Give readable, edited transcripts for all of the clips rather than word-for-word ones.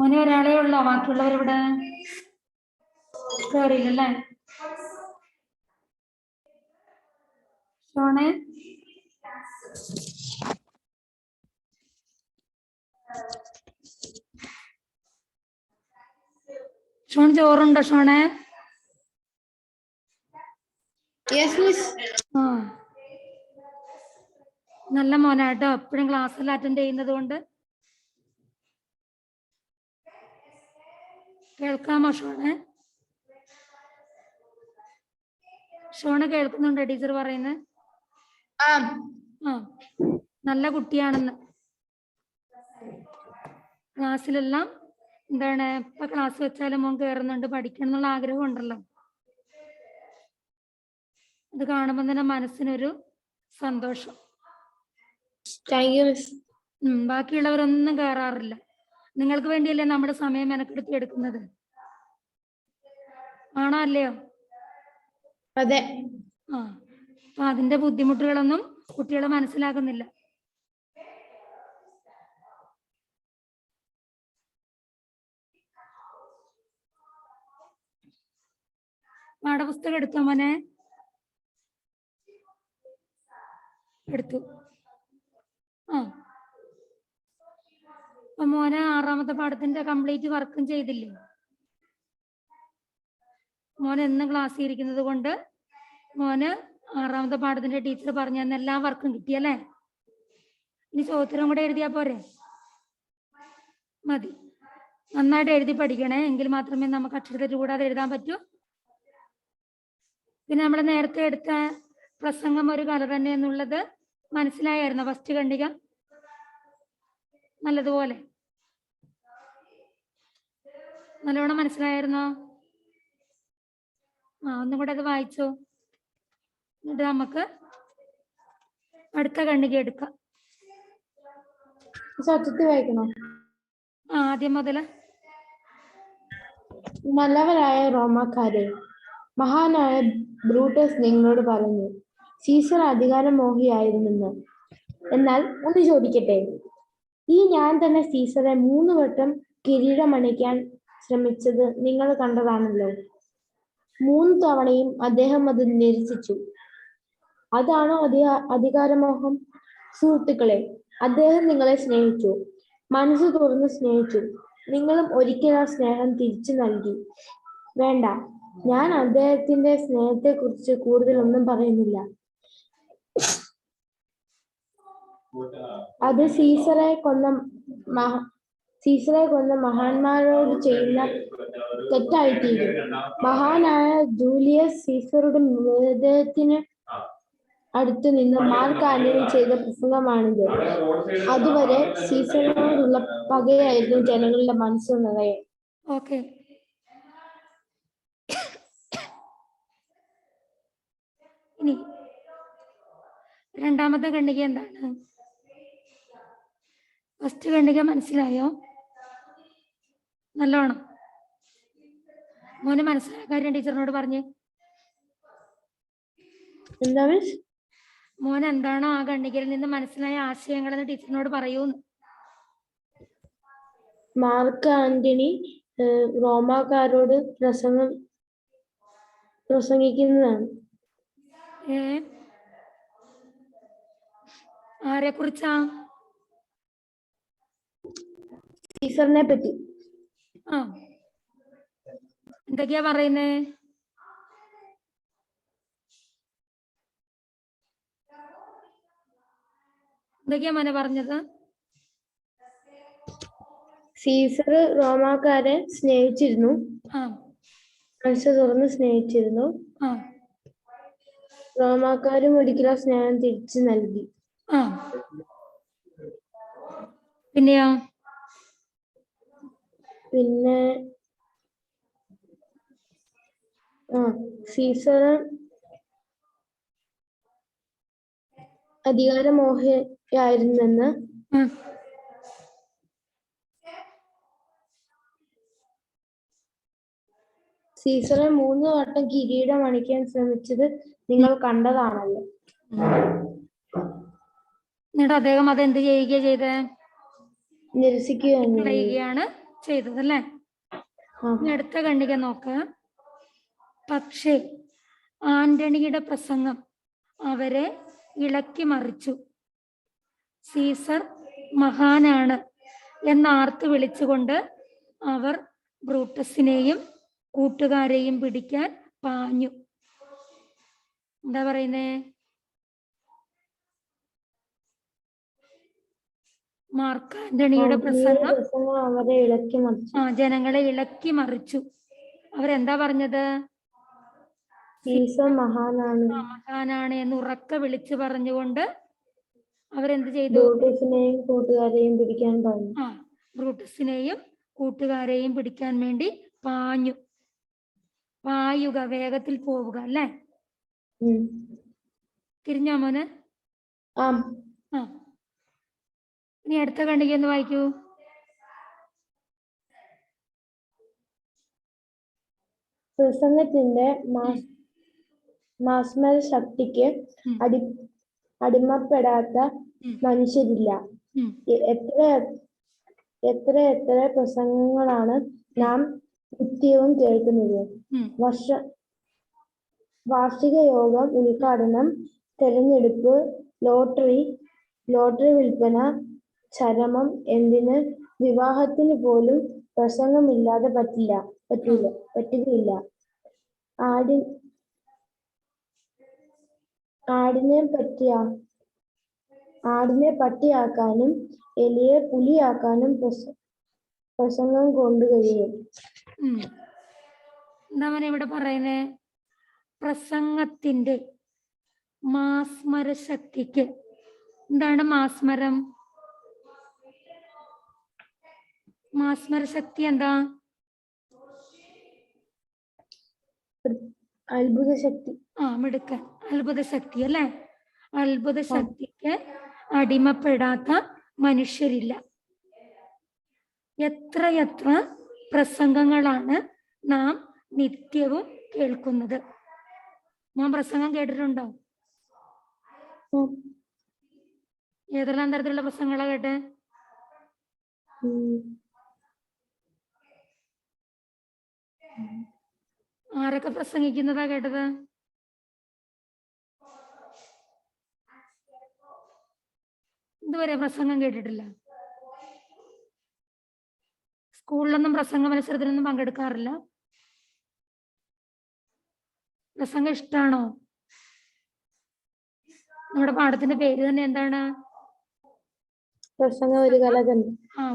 മോനെ ഒരാളേ ഉള്ളോ? ബാക്കിയുള്ളവരിവിടെ കേറിയില്ലല്ലേ? ഷോണെ ഷോൺ ചോറുണ്ടോ ഷോണെ? ആ നല്ല മോനാട്ടോ, എപ്പോഴും ക്ലാസ്സിൽ അറ്റൻഡ് ചെയ്യുന്നത് കൊണ്ട്. കേൾക്കാമോ ഷോണെ? ഷോണ് കേൾക്കുന്നുണ്ടോ ടീച്ചർ പറയുന്നത്? ആ നല്ല കുട്ടിയാണെന്ന്. ക്ലാസ്സിലെല്ലാം എന്താണ് ഇപ്പൊ ക്ലാസ് വെച്ചാലും മോൻ കയറുന്നുണ്ട്, പഠിക്കണം എന്നുള്ള ആഗ്രഹം ഉണ്ടല്ലോ. അത് കാണുമ്പോൾ തന്നെ മനസ്സിനൊരു സന്തോഷം. ബാക്കിയുള്ളവരൊന്നും കയറാറില്ല. നിങ്ങൾക്ക് വേണ്ടിയല്ലേ നമ്മുടെ സമയം മെനക്കെടുത്തി എടുക്കുന്നത്? ആണോ അല്ലയോ? അതെ. ആ അപ്പൊ അതിന്റെ ബുദ്ധിമുട്ടുകളൊന്നും കുട്ടികൾ മനസ്സിലാക്കുന്നില്ല. പാഠപുസ്തകം എടുത്തോ മോനെ? എടുത്തു. ആ അപ്പൊ മോനെ 6ാമത്തെ പാഠത്തിന്റെ കംപ്ലീറ്റ് വർക്കും ചെയ്തില്ലേ? മോൻ എന്നും ക്ലാസ്സിൽ ഇരിക്കുന്നത് കൊണ്ട് മോന് 6ാമത്തെ പാഠത്തിന്റെ ടീച്ചർ പറഞ്ഞു തന്ന എല്ലാ വർക്കും കിട്ടിയല്ലേ? ഇനി ചോദ്യം കൂടെ എഴുതിയാ പോരെ? മതി. നന്നായിട്ട് എഴുതി പഠിക്കണേ, എങ്കിൽ മാത്രമേ നമുക്ക് അക്ഷരത്തെ കൂടാതെ എഴുതാൻ പറ്റൂ. പിന്നെ നമ്മൾ നേരത്തെ എടുത്ത പ്രസംഗം ഒരു കല തന്നെ എന്നുള്ളത് മനസ്സിലായിരുന്നു ഫസ്റ്റ് ഖണ്ഡിക നല്ലതുപോലെ? നല്ലോണം മനസ്സിലായിരുന്നോ? ഒന്നും കൂടെ അത് വായിച്ചോ, എന്നിട്ട് നമുക്ക് അടുത്ത ഖണ്ഡിക എടുക്കാം. സത്യത്തിൽ വായിക്കണോ? ആദ്യം മുതല്. നല്ലവരായ റോമാക്കാരെ, മഹാനായ ബ്രൂട്ടസ് നിങ്ങളോട് പറഞ്ഞു സീസർ അധികാരമോഹിയായിരുന്നെന്ന്. എന്നാൽ ഒന്ന് ചോദിക്കട്ടെ, ഈ ഞാൻ തന്നെ സീസറെ 3 വട്ടം കിരീടമണിക്കാൻ ശ്രമിച്ചത് നിങ്ങൾ കണ്ടതാണല്ലോ. 3 തവണയും അദ്ദേഹം അത് നിരസിച്ചു. അതാണോ അധികാരമോഹം? സുഹൃത്തുക്കളെ, അദ്ദേഹം നിങ്ങളെ സ്നേഹിച്ചു, മനസ്സ് തുറന്ന് സ്നേഹിച്ചു. നിങ്ങളും ഒരിക്കൽ ആ സ്നേഹം തിരിച്ചു നൽകി. വേണ്ട, ഞാൻ അദ്ദേഹത്തിന്റെ സ്നേഹത്തെക്കുറിച്ച് കൂടുതലൊന്നും പറയുന്നില്ല. അത് സീസറെ കൊന്ന മഹാന്മാരോട് ചെയ്യുന്ന തെറ്റായിത്തീരും. മഹാനായ ജൂലിയസ് സീസറുടെ മൃതദേഹത്തിന് അടുത്തു നിന്ന് മാർക്ക് ആന്റണി ചെയ്ത പ്രസംഗമാണിത്. അതുവരെ സീസറിനോടുള്ള പകയായിരുന്നു ജനങ്ങളുടെ മനസ്സ് നിറയെ. ഓക്കെ, ഇനി 2ാമത്തെ ഖണ്ഡിക എന്താണ്? ഫസ്റ്റ് ഖണ്ഡിക മനസ്സിലായോ? നല്ലോണം മോന് മനസ്സിലാക്കാൻ ടീച്ചറിനോട് പറഞ്ഞേ. എന്താ മിസ്? മോൻ എന്താണോ ആ ഖണ്ഡികയിൽ നിന്ന് മനസ്സിലായ ആശയങ്ങളെന്ന് ടീച്ചറിനോട് പറയൂ. മാർക്ക് ആന്റണി റോമാക്കാരോട് പ്രസംഗിക്കുന്നതാണ്. ആരെ കുറിച്ചാ? സീസറിനെ പറ്റി. എന്തൊക്കെയാ പറയുന്നേ? എന്തൊക്കെയാ മോനെ പറഞ്ഞത്? സീസർ റോമാക്കാരെ സ്നേഹിച്ചിരുന്നു, മനസ്സ് തുറന്ന് സ്നേഹിച്ചിരുന്നു. റോമാക്കാരും ഒരിക്കലും സ്നേഹം തിരിച്ചു നൽകി. പിന്നെയോ? പിന്നെ സീസർ അധികാരമോഹിയായിരുന്നെന്ന്. സീസറെ 3 വട്ടം കിരീടം അണിക്കാൻ ശ്രമിച്ചത് നിങ്ങൾ കണ്ടതാണല്ലോ. എന്നിട്ട് അദ്ദേഹം അതെന്ത് ചെയ്യുകയാണ് ചെയ്തത്? നിരസിക്കുകയാണ്. ചെയ്തത് അല്ലേ? ആ. ഇനി അടുത്ത ഖണ്ഡിക നോക്ക്. പക്ഷേ ആന്റണിയുടെ പ്രസംഗം അവരെ ഇളക്കി മറിച്ചു. സീസർ മഹാനാണ് എന്നാർത്ത് വിളിച്ചുകൊണ്ട് അവർ ബ്രൂട്ടസിനെയും കൂട്ടുകാരെയും പിടിക്കാൻ പാഞ്ഞു. എന്താ പറയുന്നേ? മാർക്ക് ആന്റണിയുടെ പ്രസംഗം അവരെ ഇളക്കി മറിച്ചു. ജനങ്ങളെ ഇളക്കി മറിച്ചു. അവരെന്താ പറഞ്ഞത്? സീസർ മഹാനാണ് മഹാനാണ് എന്ന് ഉറക്കെ വിളിച്ചു പറഞ്ഞുകൊണ്ട് അവരെന്ത് ചെയ്തു? ബ്രൂട്ടസിനെയും കൂട്ടുകാരെയും പിടിക്കാൻ പാഞ്ഞു. ബ്രൂട്ടസിനെയും കൂട്ടുകാരെയും പിടിക്കാൻ വേണ്ടി പാഞ്ഞു. പായുക, വേഗത്തിൽ പോവുക അല്ലേ? തിരിഞ്ഞോ മോന്? ഇനി അടുത്ത ഖണ്ഡിക ഒന്ന് വായിക്കൂ. പ്രസംഗത്തിന്റെ മാസ്മര ശക്തിക്ക് അടിമപ്പെടാത്ത മനുഷ്യരില്ല. എത്ര എത്ര പ്രസംഗങ്ങളാണ് നാം നിത്യവും കേൾക്കുന്നത്. വാർഷിക യോഗം, ഉദ്ഘാടനം, തെരഞ്ഞെടുപ്പ്, ലോട്ടറി വിൽപ്പന, ചരമം, എന്തിന് വിവാഹത്തിന് പോലും പ്രസംഗമില്ലാതെ പറ്റുകയില്ല. ആടിനെ പട്ടിയാക്കാനും എലിയെ പുലിയാക്കാനും പ്രസംഗം കൊണ്ട് കഴിയും. എന്താ ഇവിടെ പറയുന്നേ? പ്രസംഗത്തിന്റെ മാസ്മര ശക്തിക്ക്. എന്താണ് മാസ്മരം? മാസ്മര ശക്തി എന്താ? അത്ഭുത ശക്തി. മിടുക്കൻ. അത്ഭുത ശക്തി അല്ലേ? അത്ഭുത ശക്തിക്ക് അടിമപ്പെടാത്ത മനുഷ്യരില്ല. എത്രയെത്ര പ്രസംഗങ്ങളാണ് നാം നിത്യവും കേൾക്കുന്നത്. നാം പ്രസംഗം കേട്ടിട്ടുണ്ടോ? ഏതെല്ലാം തരത്തിലുള്ള പ്രസംഗങ്ങളാ കേട്ടെ? ആരൊക്കെ പ്രസംഗിക്കുന്നതാ കേട്ടത്? ഇതുവരെ പ്രസംഗം കേട്ടിട്ടില്ല. സ്കൂളിലൊന്നും പ്രസംഗ മത്സരത്തിനൊന്നും പങ്കെടുക്കാറില്ല. പ്രസംഗം ഇഷ്ടാണോ? നമ്മുടെ പാഠത്തിന്റെ പേര് തന്നെ എന്താണ്? പ്രസംഗം ഒരു കല തന്നെ.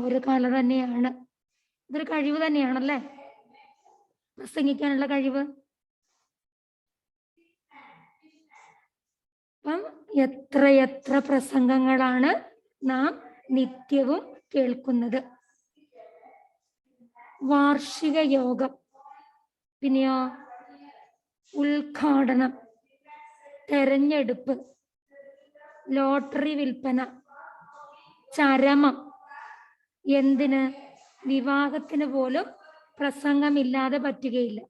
ഒരു കല തന്നെയാണ്. ഇതൊരു കഴിവ് തന്നെയാണല്ലേ, പ്രസംഗിക്കാനുള്ള കഴിവ്. അപ്പം എത്രയെത്ര പ്രസംഗങ്ങളാണ് നാം നിത്യവും കേൾക്കുന്നത്. വാർഷിക യോഗം, പിന്നെയോ ഉദ്ഘാടനം, തെരഞ്ഞെടുപ്പ്, ലോട്ടറി വിൽപ്പന, ചരമം, എന്തിന് വിവാഹത്തിന് പോലും പ്രസംഗമില്ലാതെ പറ്റുകയില്ല.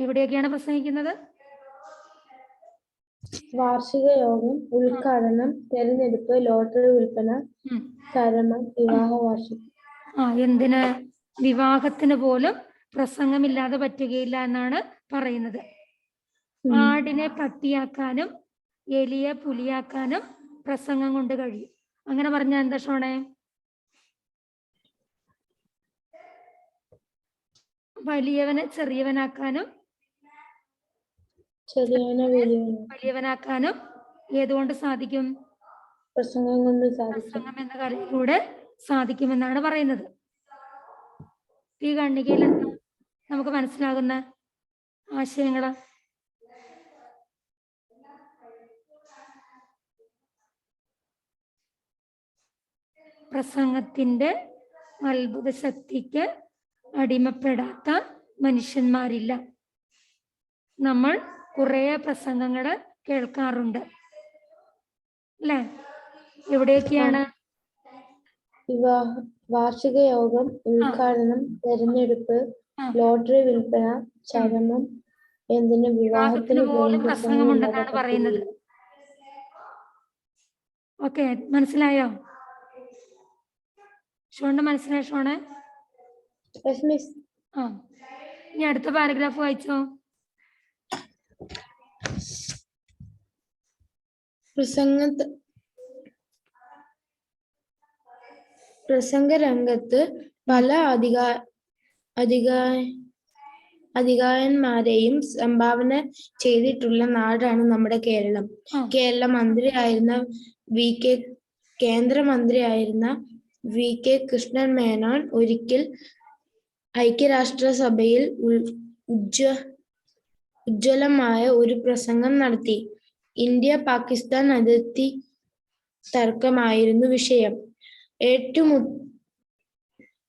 എവിടെയൊക്കെയാണ് പ്രസംഗിക്കുന്നത്? വാർഷിക യോഗം, ഉദ്ഘാടനം, തെരഞ്ഞെടുപ്പ്, ലോട്ടറി വിൽപ്പന, ചരമം, വിവാഹ വാർഷികം. എന്തിന് വിവാഹത്തിന് പോലും പ്രസംഗമില്ലാതെ പറ്റുകയില്ല എന്നാണ് പറയുന്നത്. ആടിനെ പട്ടിയാക്കാനും എലിയെ പുലിയാക്കാനും പ്രസംഗം കൊണ്ട് കഴിയും. അങ്ങനെ പറഞ്ഞാൽ എന്താ ഷോണേ? വലിയവനെ ചെറിയവനാക്കാനും വലിയവനാക്കാനും ഏതുകൊണ്ട് സാധിക്കും? പ്രസംഗം കൊണ്ട് സാധിക്കും. പ്രസംഗം എന്ന കലയിലൂടെ സാധിക്കുമെന്നാണ് പറയുന്നത്. ഈ ഖണ്ഡികയിൽ എന്താ നമുക്ക് മനസ്സിലാകുന്ന ആശയങ്ങള്? പ്രസംഗത്തിന്റെ അത്ഭുത ശക്തിക്ക് അടിമപ്പെടാത്ത മനുഷ്യന്മാരില്ല. നമ്മൾ കുറെ പ്രസംഗങ്ങൾ കേൾക്കാറുണ്ട് അല്ലേ? എവിടെയൊക്കെയാണ്? വാർഷിക യോഗം, ഉദ്ഘാടനം, തെരഞ്ഞെടുപ്പ്, ലോട്ടറി വിൽപ്പന, ചരമം, എന്തിന് വിവാഹത്തിന് പോലും പ്രസംഗമുണ്ടെന്നാണ് പറയുന്നത്. ഓക്കെ, മനസ്സിലായോ? ഷോണിന്റെ മനസ്സിലായി ഷോണെ? Yes miss. ആ, ഇനി അടുത്ത പാരഗ്രാഫ് വായിച്ചോ. പ്രസംഗരംഗത്ത് പല അധികായന്മാരെയും സംഭാവന ചെയ്തിട്ടുള്ള നാടാണ് നമ്മുടെ കേരളം. കേന്ദ്രമന്ത്രിയായിരുന്ന വി കെ കൃഷ്ണൻ മേനോൻ ഒരിക്കൽ ഐക്യരാഷ്ട്രസഭയിൽ ഉജ്ജ്വലമായ ഒരു പ്രസംഗം നടത്തി. ഇന്ത്യ പാകിസ്ഥാൻ അതിർത്തി തർക്കമായിരുന്നു വിഷയം.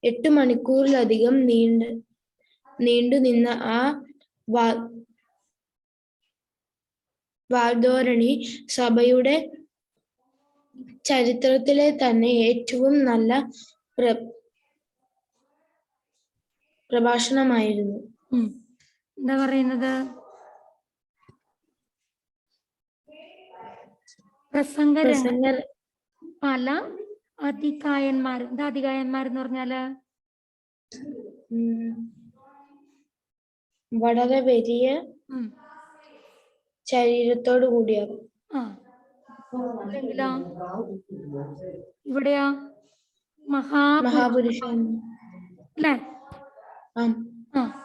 8 മണിക്കൂറിലധികം നീണ്ടുനിന്ന ആ വാഗ്ധോരണി സഭയുടെ ചരിത്രത്തിലെ തന്നെ ഏറ്റവും നല്ല പ്രഭാഷണമായിരുന്നു. എന്താ പറയുന്നത്? പ്രസംഗ പല അധികായന്മാർ. എന്താ അധികായന്മാരെന്ന് പറഞ്ഞാല്? വളരെ വലിയ ശരീരത്തോട് കൂടിയത്. അല്ലെങ്കിലോ ഇവിടെയോ മഹാപുരുഷൻ അല്ലേ?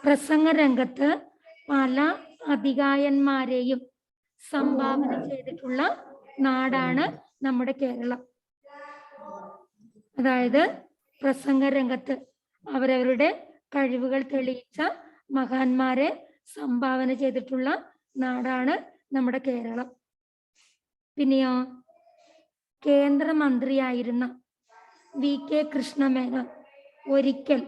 പ്രസംഗ രംഗത്ത് പല അധികായന്മാരെയും സംഭാവന ചെയ്തിട്ടുള്ള നാടാണ് നമ്മുടെ കേരളം. അതായത് പ്രസംഗ രംഗത്ത് അവരവരുടെ കഴിവുകൾ തെളിയിച്ച മഹാന്മാരെ സംഭാവന ചെയ്തിട്ടുള്ള നാടാണ് നമ്മുടെ കേരളം. പിന്നെയോ കേന്ദ്രമന്ത്രിയായിരുന്ന വി കെ കൃഷ്ണമേനോൻ ഒരിക്കൽ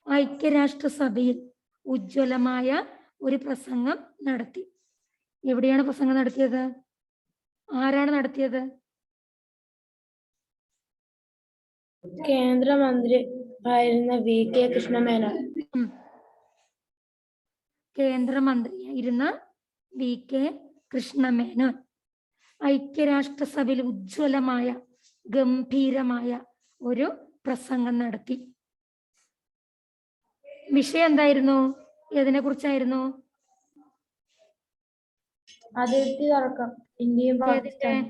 ഐക്യരാഷ്ട്രസഭയിൽ ഉജ്ജ്വലമായ ഒരു പ്രസംഗം നടത്തി. എവിടെയാണ് പ്രസംഗം നടത്തിയത്? ആരാണ് നടത്തിയത്? കേന്ദ്രമന്ത്രി ആയിരുന്ന വി കെ കൃഷ്ണമേനോൻ. കേന്ദ്രമന്ത്രിയായിരുന്ന വി കെ കൃഷ്ണമേനോൻ ഐക്യരാഷ്ട്രസഭയിൽ ഉജ്ജ്വലമായ ഗംഭീരമായ ഒരു പ്രസംഗം നടത്തി. വിഷയം എന്തായിരുന്നു? ഏതിനെ കുറിച്ചായിരുന്നു? അതിർത്തി തർക്കം. ഇന്ത്യയും പാകിസ്ഥാനും.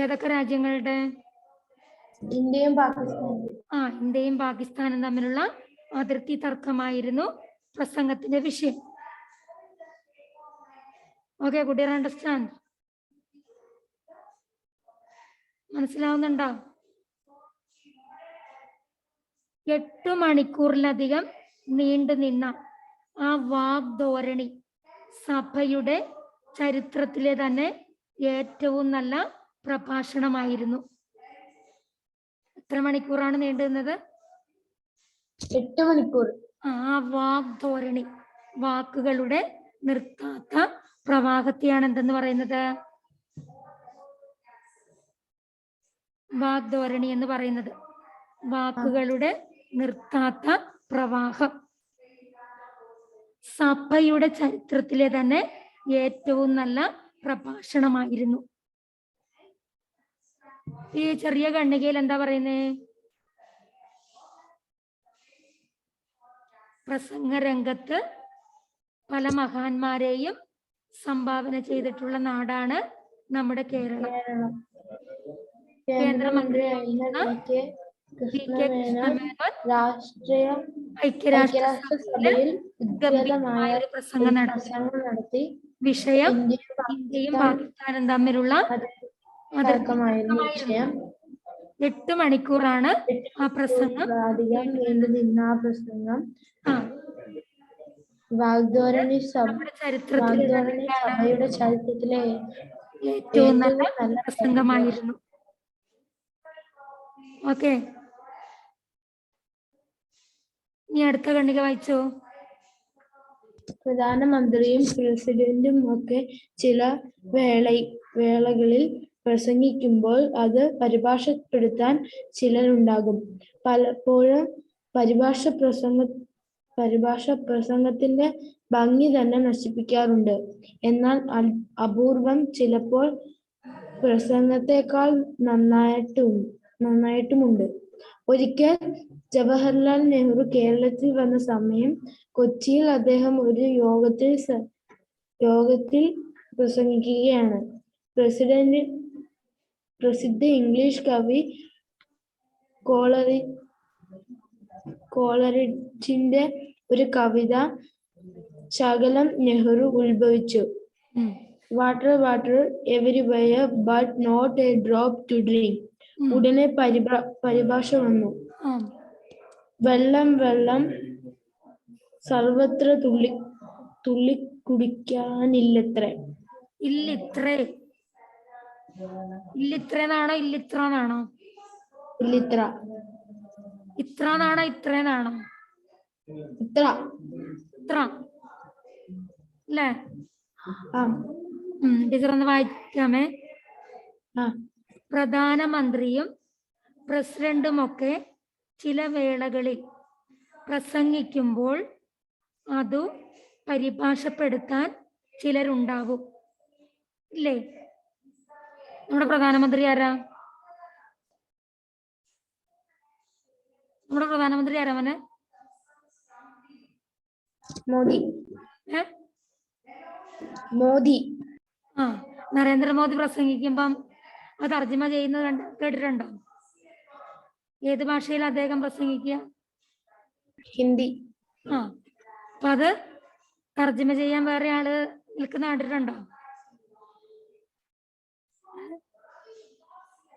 ഏതൊക്കെ രാജ്യങ്ങളുടെ? ഇന്ത്യയും പാകിസ്ഥാനും. ഇന്ത്യയും പാകിസ്ഥാനും തമ്മിലുള്ള അതിർത്തി തർക്കമായിരുന്നു പ്രസംഗത്തിന്റെ വിഷയം. ഓക്കെ, കുട്ടി അണ്ടർസ്റ്റാൻഡ്? മനസ്സിലാവുന്നുണ്ടോ? 8 മണിക്കൂറിലധികം നീണ്ടുനിന്ന ആ വാഗ്ധോരണി സഭയുടെ ചരിത്രത്തിലെ തന്നെ ഏറ്റവും നല്ല പ്രഭാഷണമായിരുന്നു. എത്ര മണിക്കൂറാണ് നീണ്ടുനിന്നത്? 8 മണിക്കൂർ. ആ വാഗ്ധോരണി, വാക്കുകളുടെ നിർത്താത്ത പ്രവാഹത്തെയാണ് എന്തെന്ന് പറയുന്നത്? വാഗ്ധോരണി എന്ന് പറയുന്നത്. വാക്കുകളുടെ നിർത്താത്ത പ്രവാഹം സഭയുടെ ചരിത്രത്തിലെ തന്നെ ഏറ്റവും നല്ല പ്രഭാഷണമായിരുന്നു. ഈ ചെറിയ ഖണ്ഡികയിൽ എന്താ പറയുന്നേ? പ്രസംഗ രംഗത്ത് പല മഹാന്മാരെയും സംഭാവന ചെയ്തിട്ടുള്ള നാടാണ് നമ്മുടെ കേരളം. കേന്ദ്രമന്ത്രിയായിരുന്ന വി കെ കൃഷ്ണമേനോൻ ഐക്യരാഷ്ട്രസഭയിൽ ഗംഭീരമായ ഒരു പ്രസംഗം നടത്തി. വിഷയം ഇന്ത്യയും പാകിസ്ഥാനും തമ്മിലുള്ള അതിർത്തിമായിരുന്നു. 8 മണിക്കൂറാണ് ആ പ്രസംഗം. വാഗ്ധോരണി സഭയുടെ ചരിത്രത്തിലെ ഏറ്റവും നല്ല പ്രസംഗമായിരുന്നു. ഓക്കെ, ഇനി അടുത്ത ഖണ്ഡിക വായിച്ചോ. പ്രധാനമന്ത്രിയും പ്രസിഡന്റും ഒക്കെ ചില വേളകളിൽ പ്രസംഗിക്കുമ്പോൾ അത് പരിഭാഷപ്പെടുത്താൻ ചിലരുണ്ടാകും. പലപ്പോഴും പരിഭാഷ പ്രസംഗത്തിന്റെ ഭംഗി തന്നെ നശിപ്പിക്കാറുണ്ട്. എന്നാൽ അപൂർവം ചിലപ്പോൾ പ്രസംഗത്തെക്കാൾ നന്നായിട്ടുമുണ്ട്. ഒരിക്കൽ ജവഹർലാൽ നെഹ്റു കേരളത്തിൽ വന്ന സമയം കൊച്ചിയിൽ അദ്ദേഹം ഒരു യോഗത്തിൽ പ്രസംഗിക്കുകയാണ്. പ്രസിദ്ധ ഇംഗ്ലീഷ് കവി കോളറിഡ്ജിന്റെ ഒരു കവിത ശകലം നെഹ്റു ഉത്ഭവിച്ചു. Water water everywhere but not a drop to drink. ഉടനെ പരിഭാഷ വന്നു. വെള്ളം വെള്ളം സർവത്ര തുള്ളി കുടിക്കാനില്ലത്രേ. ഇല്ലിത്രന്നാണോ ഇല്ലിത്രന്നാണോ? ഇല്ലിത്ര. ഇത്രന്നാണോ ഇത്രന്നാണോ? ഇത്ര. ഇത്ര അല്ലേ? ടീച്ചർ ഒന്ന് വായിക്കാമേ. പ്രധാനമന്ത്രിയും പ്രസിഡന്റുമൊക്കെ ചില വേളകളിൽ പ്രസംഗിക്കുമ്പോൾ അതു പരിഭാഷപ്പെടുത്താൻ ചിലരുണ്ടാവും. ഇല്ലേ? നമ്മുടെ പ്രധാനമന്ത്രി ആരാ? മോനെ? മോദി. നരേന്ദ്രമോദി പ്രസംഗിക്കുമ്പം അത് തർജ്ജിമ ചെയ്യുന്നത് കേട്ടിട്ടുണ്ടോ? ഏത് ഭാഷയിൽ അദ്ദേഹം പ്രസംഗിക്കുക? ഹിന്ദി. അപ്പൊ അത് തർജ്ജിമ ചെയ്യാൻ വേറെ ആള് നിൽക്കുന്ന കണ്ടിട്ടുണ്ടോ?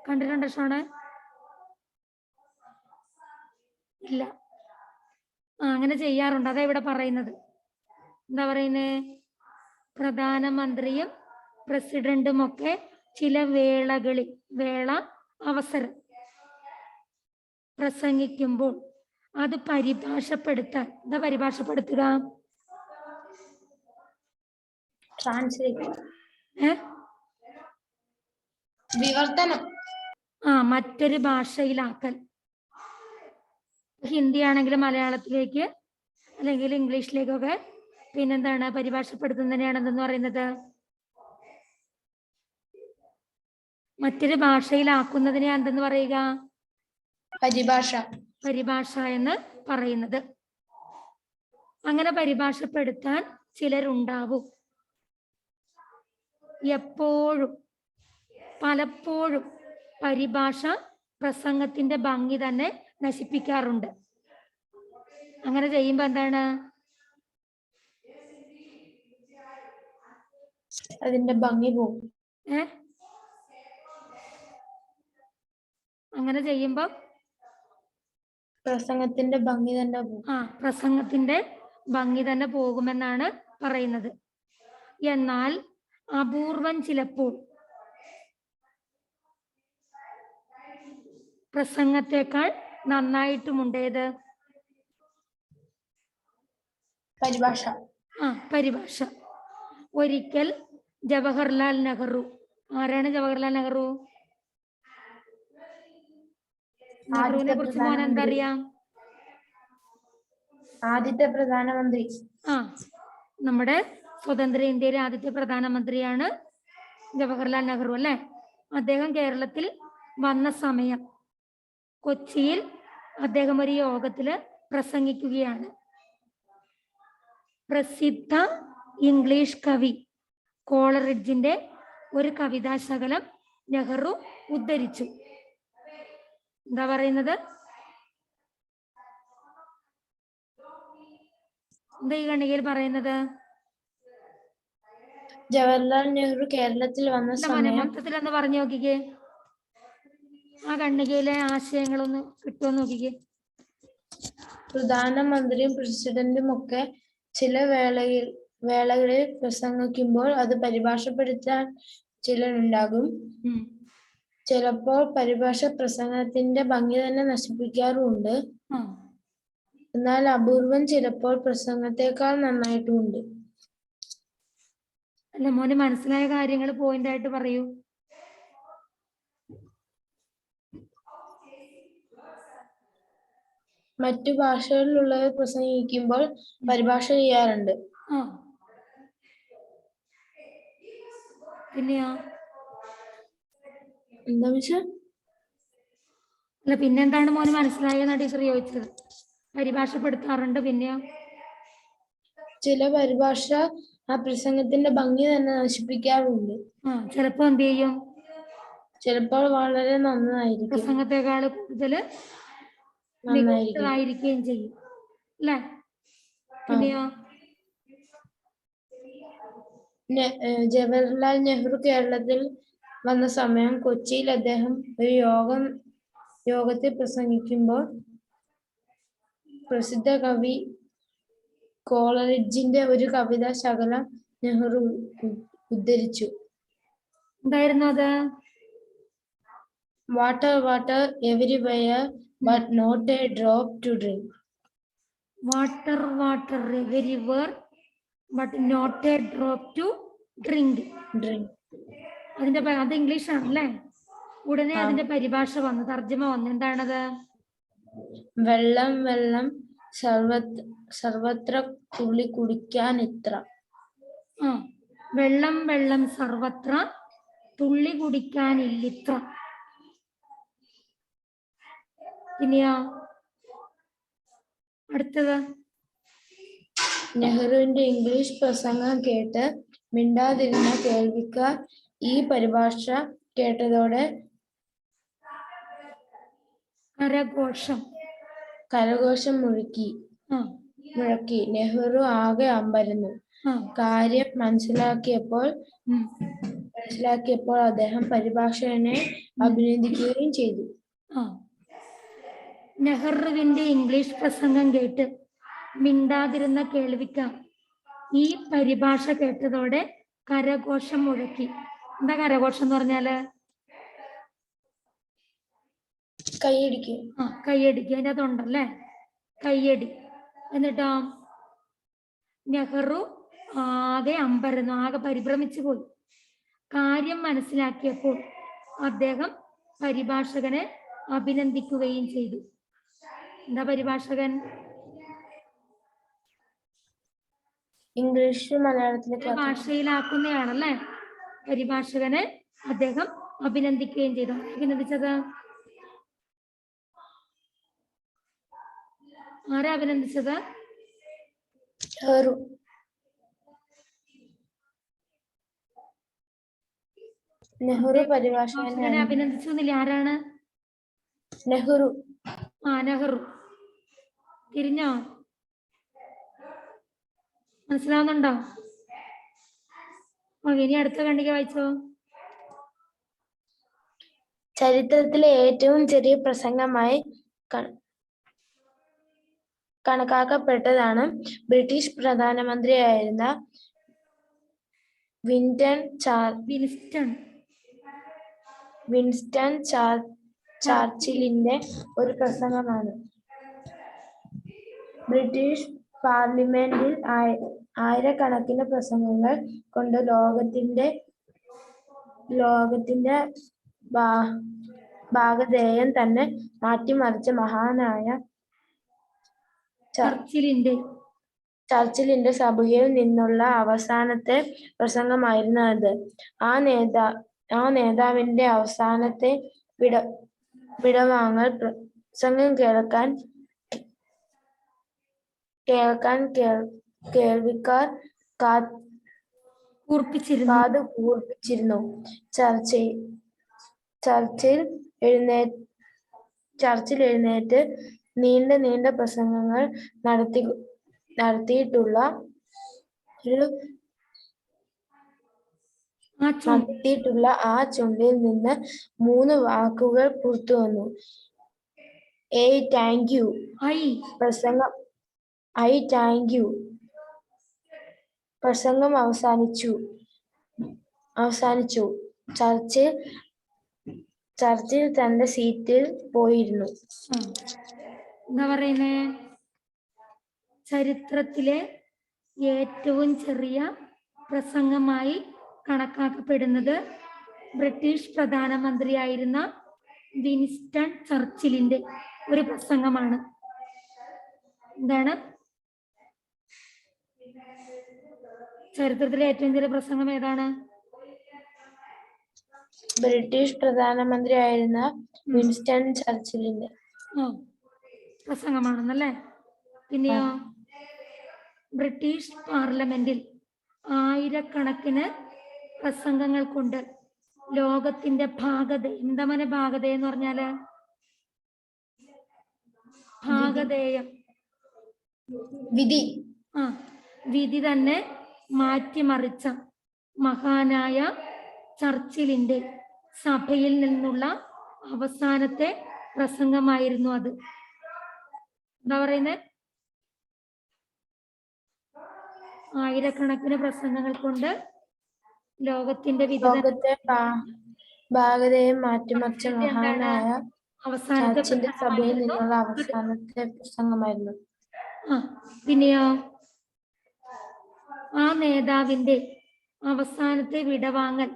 കണ്ടിട്ടുണ്ടോ ഷോണെ? ഇല്ല. അങ്ങനെ ചെയ്യാറുണ്ട്. അതാ ഇവിടെ പറയുന്നത്. എന്താ പറയുന്നേ? പ്രധാനമന്ത്രിയും പ്രസിഡന്റും ഒക്കെ ചില വേളകളിൽ അവസരം പ്രസംഗിക്കുമ്പോൾ അത് പരിഭാഷപ്പെടുത്താൻ. എന്താ പരിഭാഷപ്പെടുത്തുക? വിവർത്തനം. മറ്റൊരു ഭാഷയിലാക്കൽ. ഹിന്ദി ആണെങ്കിൽ മലയാളത്തിലേക്ക് അല്ലെങ്കിൽ ഇംഗ്ലീഷിലേക്കൊക്കെ പിന്നെന്താണ് പരിഭാഷപ്പെടുത്തുന്നതിനെയാണ് എന്തെന്ന് പറയുന്നത്? മറ്റൊരു ഭാഷയിലാക്കുന്നതിനെ എന്തെന്ന് പറയുക? പരിഭാഷ എന്ന് പറയുന്നത്. അങ്ങനെ പരിഭാഷപ്പെടുത്താൻ ചിലരുണ്ടാവും. എപ്പോഴും പലപ്പോഴും പരിഭാഷ പ്രസംഗത്തിന്റെ ഭംഗി തന്നെ നശിപ്പിക്കാറുണ്ട്. അങ്ങനെ ചെയ്യുമ്പോ എന്താണ്? അതിന്റെ ഭംഗി പോകും. അങ്ങനെ ചെയ്യുമ്പോ പ്രസംഗത്തിന്റെ ഭംഗി തന്നെ പോകും. പ്രസംഗത്തിന്റെ ഭംഗി തന്നെ പോകുമെന്നാണ് പറയുന്നത്. എന്നാൽ അപൂർവം ചിലപ്പോൾ പ്രസംഗത്തെക്കാൾ നന്നായിട്ടുമുണ്ടേത്? പരിഭാഷ. ഒരിക്കൽ ജവഹർലാൽ നെഹ്റു. ആരാണ് ജവഹർലാൽ നെഹ്റു? നെഹ്റുവിനെ കുറിച്ച് മോൻ എന്തറിയാം? ആദ്യത്തെ പ്രധാനമന്ത്രി. നമ്മുടെ സ്വതന്ത്ര ഇന്ത്യയിലെ ആദ്യത്തെ പ്രധാനമന്ത്രിയാണ് ജവഹർലാൽ നെഹ്റു അല്ലെ? അദ്ദേഹം കേരളത്തിൽ വന്ന സമയം കൊച്ചിയിൽ അദ്ദേഹം ഒരു യോഗത്തില് പ്രസംഗിക്കുകയാണ്. പ്രസിദ്ധ ഇംഗ്ലീഷ് കവി കോളറിഡ്ജിന്റെ ഒരു കവിതാശകലം നെഹ്റു ഉദ്ധരിച്ചു. എന്താ പറയുന്നത്? എന്താ ഈ ഖണ്ഡികയിൽ പറയുന്നത്? ജവഹർലാൽ നെഹ്റു കേരളത്തിൽ വന്ന സമയം മൊത്തത്തിൽ ഒന്ന് പറഞ്ഞു നോക്കിക്കേ. ആ ഖണ്ഡികയിലെ ആശയങ്ങളൊന്ന് കിട്ടുമോ നോക്കിക്കേ. പ്രധാനമന്ത്രിയും പ്രസിഡന്റും ഒക്കെ ചില വേളകളിൽ പ്രസംഗിക്കുമ്പോൾ അത് പരിഭാഷപ്പെടുത്താൻ ചിലരുണ്ടാകും. ചിലപ്പോൾ പരിഭാഷ പ്രസംഗത്തിന്റെ ഭംഗി തന്നെ നശിപ്പിക്കാറുമുണ്ട്. എന്നാൽ അപൂർവം ചിലപ്പോൾ പ്രസംഗത്തെക്കാൾ നന്നായിട്ടുമുണ്ട്. അല്ല മോന് മനസ്സിലായ കാര്യങ്ങൾ പോയിന്റ് ആയിട്ട് പറയൂ. മറ്റു ഭാഷകളിലുള്ളവർ പ്രസംഗിക്കുമ്പോൾ പരിഭാഷ ചെയ്യാറുണ്ട്. പിന്നെയോ? എന്താ മിസ്? അല്ല പിന്നെന്താണ് മോന് മനസ്സിലായെന്നാ ടീച്ചർ ചോദിച്ചത്. പരിഭാഷപ്പെടുത്താറുണ്ട്. പിന്നെയോ ചില പരിഭാഷ ആ പ്രസംഗത്തിന്റെ ഭംഗി തന്നെ നശിപ്പിക്കാറുണ്ട്. ചിലപ്പോ എന്ത് ചെയ്യും? ചിലപ്പോൾ വളരെ നന്നായിരിക്കും, പ്രസംഗത്തെക്കാൾ കൂടുതൽ മികച്ചതായിരിക്കുകയും ചെയ്യും അല്ലേ? പിന്നെയോ ജവഹർലാൽ നെഹ്റു കേരളത്തിൽ വന്ന സമയം കൊച്ചിയിൽ അദ്ദേഹം ഒരു യോഗത്തിൽ പ്രസംഗിക്കുമ്പോൾ പ്രസിദ്ധ കവി കോളറിഡ്ജിന്റെ ഒരു കവിത ശകലം നെഹ്റു ഉദ്ധരിച്ചു. എന്തായിരുന്നു അത്? Water water everywhere but not a drop to drink. Water water everywhere but not a drop to drink. അത് ഇംഗ്ലീഷ് ആണല്ലേ? ഉടനെ അതിന്റെ പരിഭാഷ വന്നു, തർജ്ജമ വന്നു. എന്താണത്? വെള്ളം വെള്ളം സർവത്ര തുള്ളി കുടിക്കാൻ ഇത്ര. വെള്ളം വെള്ളം സർവത്ര തുള്ളി കുടിക്കാനില്ലിത്ര. പിന്നെയോ അടുത്തത്? നെഹ്റുവിന്റെ ഇംഗ്ലീഷ് പ്രസംഗം കേട്ട് മിണ്ടാതിരുന്ന കേൾവിക്കാർ ഈ പരിഭാഷ കേട്ടതോടെ കരഘോഷം മുഴക്കി. നെഹ്റു ആകെ അമ്പരന്നു. കാര്യം മനസ്സിലാക്കിയപ്പോൾ അദ്ദേഹം പരിഭാഷകനെ അഭിനന്ദിക്കുകയും ചെയ്തു. നെഹ്റുവിന്റെ ഇംഗ്ലീഷ് പ്രസംഗം കേട്ട് മിണ്ടാതിരുന്ന കേൾവിക്കാർ ഈ പരിഭാഷ കേട്ടതോടെ കരഘോഷം മുഴക്കി. എന്താ കരഘോഷം എന്ന് പറഞ്ഞാല്? കൈയടിക്കും. കൈയടിക്കുക. അതിൻ്റെ അതുണ്ടല്ലേ കയ്യടി. എന്നിട്ടോ നെഹ്റു ആകെ അമ്പരന്നു, ആകെ പരിഭ്രമിച്ചു പോയി. കാര്യം മനസ്സിലാക്കിയപ്പോൾ അദ്ദേഹം പരിഭാഷകനെ അഭിനന്ദിക്കുകയും ചെയ്തു. എന്താ പരിഭാഷകൻ? ഇംഗ്ലീഷ് മലയാളത്തിലേക്ക് ഭാഷയിലാക്കുന്നയാണല്ലേ. പരിഭാഷകനെ അദ്ദേഹം അഭിനന്ദിക്കുകയും ചെയ്തു. അഭിനന്ദിച്ചത് ആരാ അഭിനന്ദിച്ചത്? നെഹ്റു പരിഭാഷകനെ അഭിനന്ദിച്ചു എന്നില്ല, ആരാണ്? നെഹ്റു. നെഹ്റു. തിരിഞ്ഞോ? മനസ്സിലാവുന്നുണ്ടോ? ഇനി അടുത്ത ഖണ്ഡിക വായിച്ചോ. ചരിത്രത്തിലെ ഏറ്റവും ചെറിയ പ്രസംഗമായി കണക്കാക്കപ്പെട്ടതാണ് ബ്രിട്ടീഷ് പ്രധാനമന്ത്രിയായിരുന്ന വിൻസ്റ്റൺ ചർച്ചിലിന്റെ ഒരു പ്രസംഗമാണ്. ബ്രിട്ടീഷ് പാർലമെന്റിൽ ആയിരക്കണക്കിന് പ്രസംഗങ്ങൾ കൊണ്ട് ലോകത്തിന്റെ ഭാഗധേയം തന്നെ മാറ്റിമറിച്ച മഹാനായ ചർച്ചിലിന്റെ സഭയിൽ നിന്നുള്ള അവസാനത്തെ പ്രസംഗമായിരുന്നു അത്. ആ നേതാവിന്റെ അവസാനത്തെ വിടവാങ്ങൽ പ്രസംഗം കേൾക്കാൻ കേൾവിക്കാർ കാത് കൂർപ്പിച്ചിരുന്നു. ചർച്ചിൽ എഴുന്നേറ്റ് നീണ്ട പ്രസംഗങ്ങൾ നടത്തിയിട്ടുള്ള ആ ചുണ്ടിൽ നിന്ന് 3 വാക്കുകൾ പുറത്തുവന്നു. Thank you. പ്രസംഗം അവസാനിച്ചു. ചർച്ചിൽ തന്റെ സീറ്റിൽ പോയിരുന്നു. എന്താ പറയുന്നേ? ചരിത്രത്തിലെ ഏറ്റവും ചെറിയ പ്രസംഗമായി കണക്കാക്കപ്പെടുന്നത് ബ്രിട്ടീഷ് പ്രധാനമന്ത്രിയായിരുന്ന വിൻസ്റ്റൺ ചർച്ചിലിന്റെ ഒരു പ്രസംഗമാണ്. എന്താണ് ചരിത്രത്തിലെ ഏറ്റവും ചെറിയ പ്രസംഗം? ഏതാണ്? ബ്രിട്ടീഷ് പ്രധാനമന്ത്രിയായിരുന്ന വിൻസ്റ്റൺ ചർച്ചിലിന്റെ പ്രസംഗമാണെന്നല്ലേ. പിന്നെയോ ബ്രിട്ടീഷ് പാർലമെന്റിൽ ആയിരക്കണക്കിന് പ്രസംഗങ്ങൾ കൊണ്ട് ലോകത്തിന്റെ ഭാഗധേയം, എന്താ മോനെ ഭാഗധേയം എന്ന് പറഞ്ഞാല്? ഭാഗധേയം, വിധി. വിധി തന്നെ മാറ്റിമറിച്ച മഹാനായ ചർച്ചിലിന്റെ സഭയിൽ നിന്നുള്ള അവസാനത്തെ പ്രസംഗമായിരുന്നു അത്. എന്താ പറയുന്നത്? ആയിരക്കണക്കിന് പ്രസംഗങ്ങൾ കൊണ്ട് ലോകത്തിന്റെ ലോകത്തെ ഭാഗധേയം മാറ്റിമറിച്ച മഹാനായ ചർച്ചിന്റെ സഭയിൽ നിന്നുള്ള അവസാനത്തെ പ്രസംഗമായിരുന്നു. പിന്നെയോ ആ നേതാവിന്റെ അവസാനത്തെ വിടവാങ്ങൽ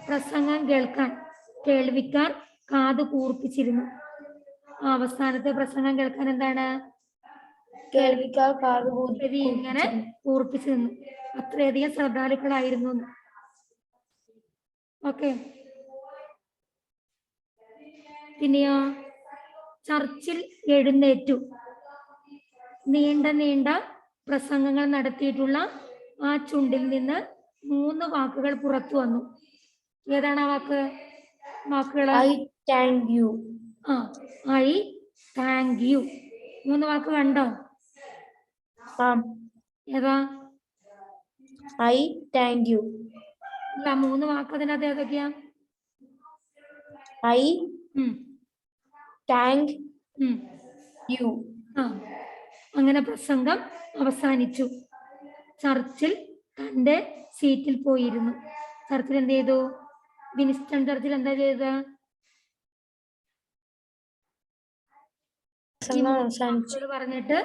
പ്രസംഗം കേൾക്കാൻ കേൾവിക്കാർ കാത് കൂർപ്പിച്ചിരുന്നു. അവസാനത്തെ പ്രസംഗം കേൾക്കാൻ എന്താണ്? കേൾവിക്കാർ കാത് ഇങ്ങനെ കൂർപ്പിച്ചു നിന്നു. അത്രയധികം ശ്രദ്ധാലുക്കളായിരുന്നു. ഓക്കെ. പിന്നെയോ ചർച്ചിൽ എഴുന്നേറ്റു നീണ്ട പ്രസംഗങ്ങൾ നടത്തിയിട്ടുള്ള ആ ചുണ്ടിൽ നിന്ന് 3 വാക്കുകൾ പുറത്തു വന്നു. ഏതാണ് ആ വാക്കുകൾ? I thank you. I thank you. 3 വാക്ക് കണ്ടോ? ഏതാ? I thank you. അല്ല, 3 വാക്ക് അതിനകത്ത് ഏതൊക്കെയാ? I thank you. അങ്ങനെ പ്രസംഗം അവസാനിച്ചു. ചർച്ചിൽ തന്റെ സീറ്റിൽ പോയിരുന്നു. ചർച്ചിൽ എന്ത് ചെയ്തു? വിൻസ്റ്റൺ ചർച്ചിൽ എന്താ ചെയ്തത്? പറഞ്ഞിട്ട്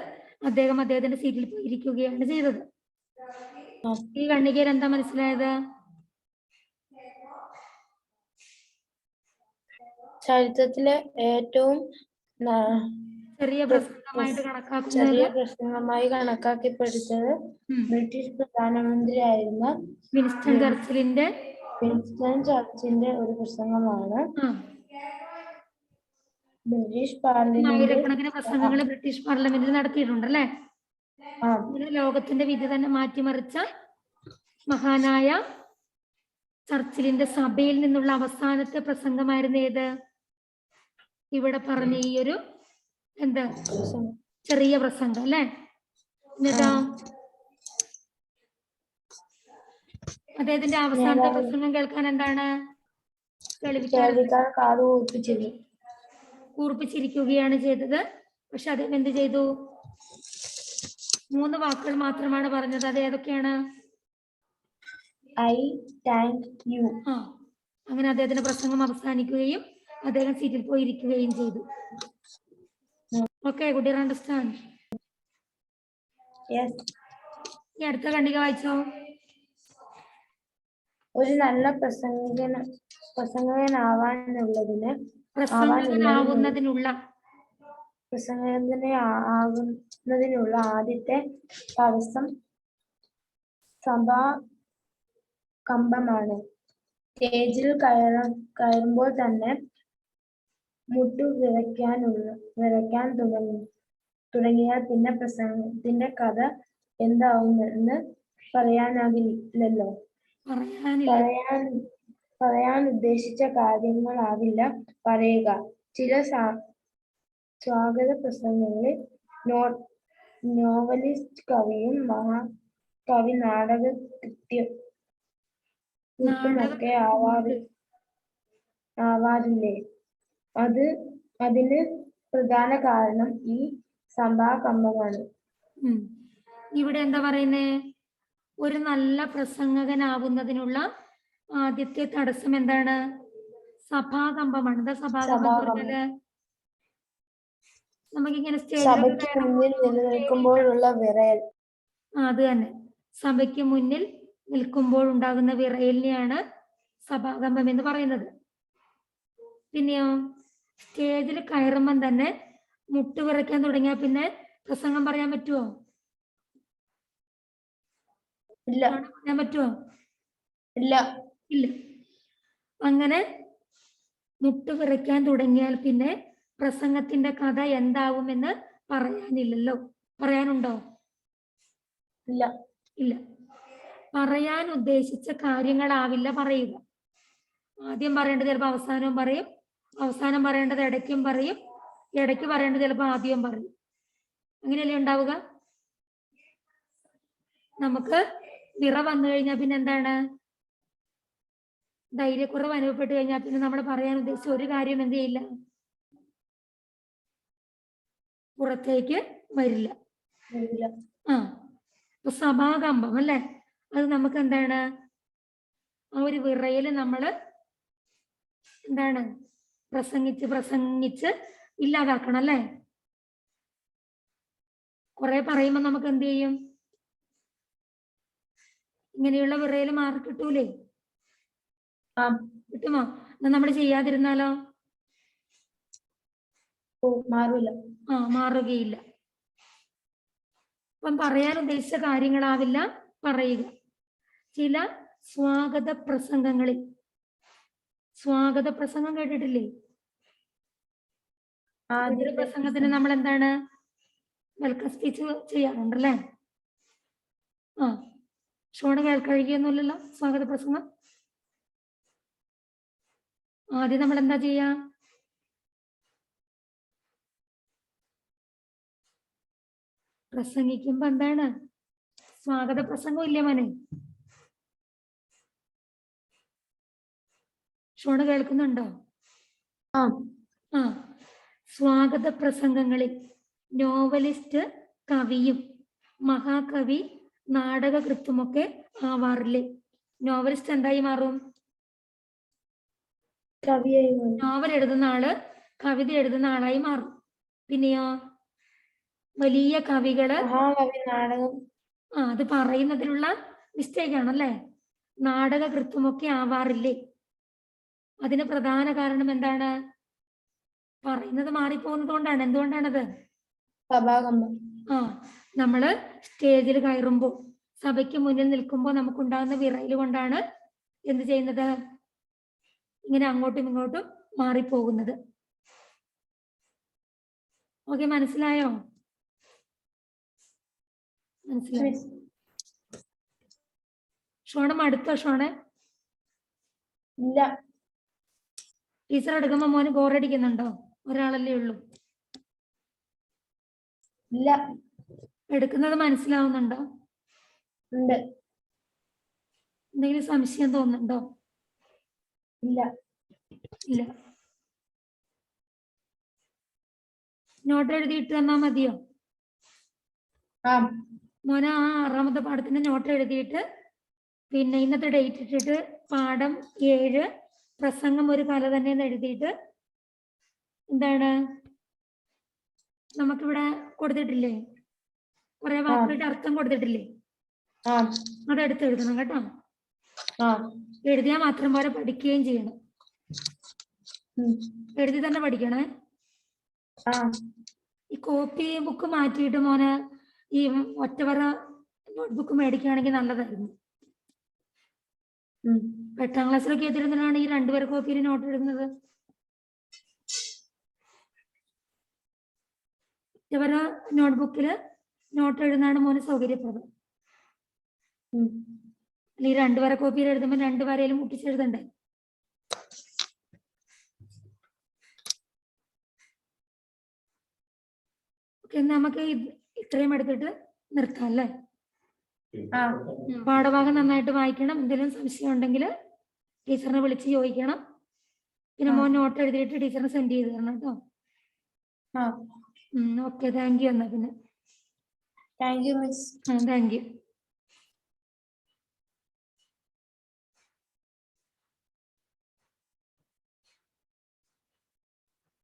അദ്ദേഹം അദ്ദേഹത്തിന്റെ സീറ്റിൽ പോയിരിക്കുകയാണ് ചെയ്തത്. ഈ കണ്ണികയിൽ എന്താ മനസ്സിലായത്? ചരിത്രത്തിലെ ഏറ്റവും ചെറിയ പ്രസംഗമായി കണക്കാക്കപ്പെടുന്നത് ബ്രിട്ടീഷ് പ്രധാനമന്ത്രിയായിരുന്ന വിൻസ്റ്റൺ ചർച്ചിലിന്റെ ഒരു പ്രസംഗമാണ്. ബ്രിട്ടീഷ് ആയിരക്കണക്കിന് പ്രസംഗങ്ങൾ ബ്രിട്ടീഷ് പാർലമെന്റിൽ നടത്തിയിട്ടുണ്ടല്ലേ. ലോകത്തിന്റെ വിധി തന്നെ മാറ്റിമറിച്ച മഹാനായ ചർച്ചിലിന്റെ സഭയിൽ നിന്നുള്ള അവസാനത്തെ പ്രസംഗമായിരുന്നു ഏത്? ഇവിടെ പറഞ്ഞ ഈ ഒരു എന്താ ചെറിയ പ്രസംഗം അല്ലേ. എന്നിട്ടാ അദ്ദേഹത്തിന്റെ അവസാനത്തെ പ്രസംഗം കേൾക്കാൻ എന്താണ്? കൂർപ്പിച്ചിരിക്കുകയാണ് ചെയ്തത്. പക്ഷെ അദ്ദേഹം എന്ത് ചെയ്തു? 3 വാക്കുകൾ മാത്രമാണ് പറഞ്ഞത്. അത് ഏതൊക്കെയാണ്? I thank you. അങ്ങനെ അദ്ദേഹത്തിന്റെ പ്രസംഗം അവസാനിക്കുകയും അദ്ദേഹം സീറ്റിൽ പോയി ഇരിക്കുകയും ചെയ്തു. ഓക്കെ, കുട്ടി അണ്ടർസ്റ്റാൻഡ്? ഈ അടുത്ത ഖണ്ഡിക വായിച്ചോ. ഒരു നല്ല പ്രസംഗകനാവുന്നതിനുള്ള ആദ്യത്തെ തടസ്സം സഭാകമ്പമാണ്. സ്റ്റേജിൽ കയറുമ്പോൾ തന്നെ മുട്ടു വിറയ്ക്കാൻ തുടങ്ങിയാൽ പിന്നെ പ്രസംഗത്തിന്റെ കഥ എന്താവുമെന്ന് പറയാനാകില്ലല്ലോ. പറയാൻ ഉദ്ദേശിച്ച കാര്യങ്ങളാവില്ല പറയുക. ചില സ്വാഗത പ്രസംഗങ്ങളിൽ നോവലിസ്റ്റ്, കവിയും മഹാകവി, നാടകകൃത്തുമൊക്കെ ആവാറില്ലേ? അതിന് പ്രധാന കാരണം ഈ സഭാകമ്പമാണ്. ഇവിടെ എന്താ പറയുന്നേ? ഒരു നല്ല പ്രസംഗകനാവുന്നതിനുള്ള ആദ്യത്തെ തടസ്സം എന്താണ്? സഭാകമ്പമാണ്. എന്താ സഭാകമ്പം? നമുക്കിങ്ങനെ സഭയ്ക്ക് മുന്നിൽ നിലനിൽക്കുമ്പോഴുള്ള വിറയൽ. അത് തന്നെ, സഭയ്ക്ക് മുന്നിൽ നിൽക്കുമ്പോൾ ഉണ്ടാകുന്ന വിറയലിനെയാണ് സഭാകമ്പം എന്ന് പറയുന്നത്. പിന്നെയോ സ്റ്റേജിൽ കയറുമ്പം തന്നെ മുട്ട് വിറയ്ക്കാൻ തുടങ്ങിയാൽ പിന്നെ പ്രസംഗം പറയാൻ പറ്റുമോ? ഇല്ല. പറയാൻ പറ്റുമോ? ഇല്ല. അങ്ങനെ മുട്ട് വിറയ്ക്കാൻ തുടങ്ങിയാൽ പിന്നെ പ്രസംഗത്തിന്റെ കഥ എന്താവുമെന്ന് പറയാനില്ലല്ലോ. പറയാനുണ്ടോ? ഇല്ല. ഇല്ല. പറയാൻ ഉദ്ദേശിച്ച കാര്യങ്ങളാവില്ല പറയുക. ആദ്യം പറയേണ്ടത് ചിലപ്പോൾ അവസാനവും പറയും, അവസാനം പറയേണ്ടത് ഇടയ്ക്കും പറയും, ഇടയ്ക്ക് പറയേണ്ടത് ചിലപ്പോൾ ആദ്യവും പറയും. അങ്ങനെയല്ലേ ഉണ്ടാവുക? നമുക്ക് വിറ വന്നു കഴിഞ്ഞാൽ പിന്നെ എന്താണ്? ധൈര്യക്കുറവ് അനുഭവപ്പെട്ട് കഴിഞ്ഞാൽ പിന്നെ നമ്മൾ പറയാൻ ഉദ്ദേശിച്ച ഒരു കാര്യം എന്ത് ചെയ്യില്ല, പുറത്തേക്ക് വരില്ല. ആ, അപ്പൊ സഭാകമ്പം അല്ലെ, അത് നമുക്ക് എന്താണ്, ആ ഒരു വിറയല് നമ്മള് എന്താണ് പ്രസംഗിച്ച് ഇല്ലാതാക്കണം അല്ലെ. കുറെ പറയുമ്പോ നമുക്ക് എന്ത് ചെയ്യും, ഇങ്ങനെയുള്ള വിറയല് മാറി കിട്ടൂലേ? കിട്ടുമോ? എന്നാ നമ്മൾ ചെയ്യാതിരുന്നാലോ? മാറില്ല. മാറുകയില്ല. അപ്പം പറയാൻ ഉദ്ദേശിച്ച കാര്യങ്ങളാവില്ല പറയുക. ചില സ്വാഗത പ്രസംഗങ്ങളിൽ, സ്വാഗത പ്രസംഗം കേട്ടിട്ടില്ലേ? പ്രസംഗത്തിന് നമ്മൾ എന്താണ് വെൽക്കം സ്പീച്ച് ചെയ്യാറുണ്ടല്ലേ? ഷോണ് കേൾക്കഴിയൊന്നുമില്ലല്ലോ സ്വാഗത പ്രസംഗം. ആദ്യം നമ്മൾ എന്താ ചെയ്യാ? പ്രസംഗിക്കുമ്പോ എന്താണ് സ്വാഗത പ്രസംഗം ഇല്ലേ മോനെ? ഷോണ് കേൾക്കുന്നുണ്ടോ? സ്വാഗത പ്രസംഗങ്ങളിൽ നോവലിസ്റ്റ് കവിയും മഹാകവി നാടകകൃത്തുമൊക്കെ ആവാറില്ലേ? നോവലിസ്റ്റ് എന്തായി മാറും? നോവൽ എഴുതുന്ന ആള് കവിത എഴുതുന്ന ആളായി മാറും. പിന്നെയോ വലിയ കവികള് അത് പറയുന്നതിലുള്ള മിസ്റ്റേക്ക് ആണല്ലേ. നാടകകൃത്തുമൊക്കെ ആവാറില്ലേ? അതിന് പ്രധാന കാരണം എന്താണ്? പറയുന്നത് മാറിപ്പോകുന്നത് കൊണ്ടാണ്. എന്തുകൊണ്ടാണത്? നമ്മള് സ്റ്റേജിൽ കയറുമ്പോ, സഭയ്ക്ക് മുന്നിൽ നിൽക്കുമ്പോ നമുക്കുണ്ടാകുന്ന വിറയൽ കൊണ്ടാണ് എന്ത് ചെയ്യുന്നത്, ഇങ്ങനെ അങ്ങോട്ടും ഇങ്ങോട്ടും മാറിപ്പോകുന്നത്. ഓക്കെ, മനസ്സിലായോ? മനസ്സിലായി. ഷോണം അടുത്തോ? ഷോണെ ഇല്ല. ടീച്ചർ എടുക്കുമ്പോ മോന് ബോറടിക്കുന്നുണ്ടോ? ഒരാളല്ലേ ഉള്ളൂ. ഇല്ല. എടുക്കുന്നത് മനസ്സിലാവുന്നുണ്ടോ? ഉണ്ട്. എന്തെങ്കിലും സംശയം തോന്നുന്നുണ്ടോ? ഇല്ല. ഇല്ല. നോട്ട് എഴുതിയിട്ട് തന്നാ മതിയോ മോനെ? ആ 6ാമത്തെ പാഠത്തിന്റെ നോട്ട് എഴുതിയിട്ട് പിന്നെ ഇന്നത്തെ ഡേറ്റ് ഇട്ടിട്ട് പാഠം 7 പ്രസംഗം ഒരു കല തന്നെ എഴുതിയിട്ട് എന്താണ് നമുക്കിവിടെ കൊടുത്തിട്ടില്ലേ, കുറെ വാക്കുകളുടെ അർത്ഥം കൊടുത്തിട്ടില്ലേ, അതെടുത്ത് എഴുതണം കേട്ടോ. എഴുതിയാൽ മാത്രം പോലെ പഠിക്കുകയും ചെയ്യണം. എഴുതി തന്നെ പഠിക്കണേ. ഈ കോപ്പി ബുക്ക് മാറ്റിയിട്ട് മോന് ഈ ഒറ്റവര നോട്ട്ബുക്ക് മേടിക്കുകയാണെങ്കിൽ നല്ലതായിരുന്നു. 8ാം ക്ലാസ്സിലൊക്കെ എത്തിരുന്നതാണ് ഈ 2 പേർ കോപ്പിയിൽ നോട്ട് എഴുതുന്നത്. ഒറ്റവര നോട്ട്ബുക്കില് നോട്ട് എഴുതുന്നതാണ് മോന് സൗകര്യപ്രദം. ഈ 2 വര കോപ്പിയിൽ എഴുതുമ്പോൾ 2 വരയിലും മുട്ടിച്ചെഴുതണ്ടേ? നമുക്ക് ഇത്രയും എടുത്തിട്ട് നിർത്താം അല്ലേ? പാഠഭാഗം നന്നായിട്ട് വായിക്കണം. എന്തെങ്കിലും സംശയം ഉണ്ടെങ്കിൽ ടീച്ചറിനെ വിളിച്ച് ചോദിക്കണം. പിന്നെ മോൻ നോട്ട് എഴുതിയിട്ട് ടീച്ചറിന് സെൻഡ് ചെയ്ത് തരണം കേട്ടോ. Okay, thank you. എന്നാ പിന്നെ thank you miss. Thank you.